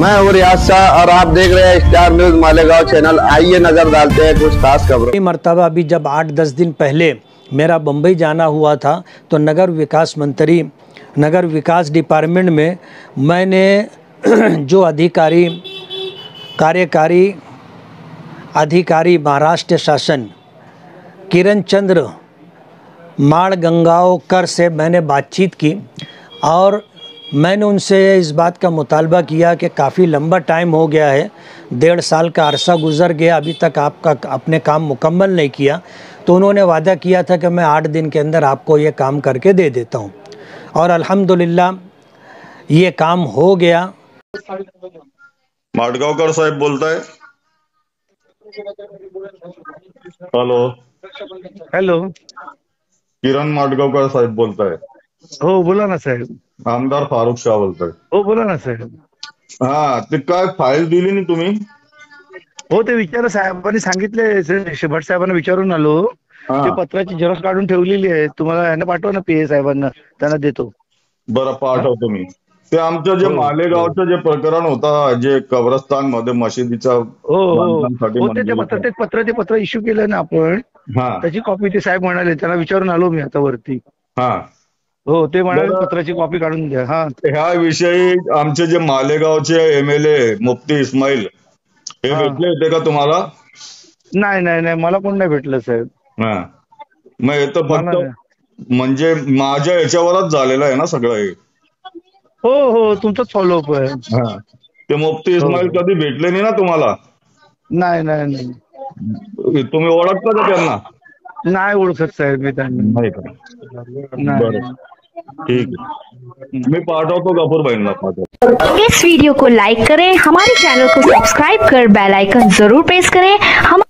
मैं हूँ रियाज शाह और आप देख रहे हैं स्टार न्यूज मालेगांव चैनल। आइए नजर डालते हैं कुछ खास खबरों। मरतबा अभी जब 8-10 दिन पहले मेरा बम्बई जाना हुआ था तो नगर विकास मंत्री, नगर विकास डिपार्टमेंट में मैंने जो कार्यकारी अधिकारी महाराष्ट्र शासन किरण चंद्र माड़गंगावकर से मैंने बातचीत की और मैंने उनसे इस बात का मुतालबा किया कि काफ़ी लंबा टाइम हो गया है, 1.5 साल का अरसा गुज़र गया, अभी तक आपका अपने काम मुकम्मल नहीं किया। तो उन्होंने वादा किया था कि मैं 8 दिन के अंदर आपको ये काम करके दे देता हूँ और अल्हम्दुलिल्लाह ये काम हो गया। माडगावकर साहेब बोलताय? हॅलो, हॅलो, किरण माडगावकर साहेब बोलताय? हो बोला ना साहेब. आमदार फारुख शाह बोलताय? हो बोला ना साहेब. हा, ते काय फाईल दिली नाही तुम्ही? हो ते विचार साहेबांनी सांगितले, भट साहेबांना विचारून आलो. ते पत्राची झेरॉक्स काढून ठेवलेली आहे, तुम्हाला यांना पाठवा ना पीए साहेबांना, त्यांना देतो. बरं पाठवतो मी. ते आमचं जे मालेगावचं जे प्रकरण होतं, जे कब्रस्तान मध्ये मशिदीचा बांधकामासाठी ते पत्र इश्यू केलं ना आपण, त्याची कॉपी ते साहेब म्हणाले, त्यांना विचारून आलो मी आता वरती. हो ते म्हणाले पत्राची कॉपी काढून द्या. ह्या विषयी आमचे जे मालेगावचे एमएलए मुफ्ती इस्माईल हे भेटले होते का तुम्हाला? नाही नाही नाही, मला कोण नाही भेटलं साहेब. मग हे तर फक्त म्हणजे माझ्या याच्यावरच झालेलं आहे ना सगळं हे. हो हो, तुमचाच फॉलोअप आहे. ते मुफ्ती इस्माईल कधी भेटले नाही ना तुम्हाला? नाही नाही नाही. तुम्ही ओळखता का त्यांना? नाही ओळखत साहेब मी त्यांना. नाही का? बरं ठीक है, मैं पाठवतो गफूर भाईंना पाठवतो. इस वीडियो को लाइक करें, हमारे चैनल को सब्सक्राइब कर बेल आइकन जरूर प्रेस करें। हम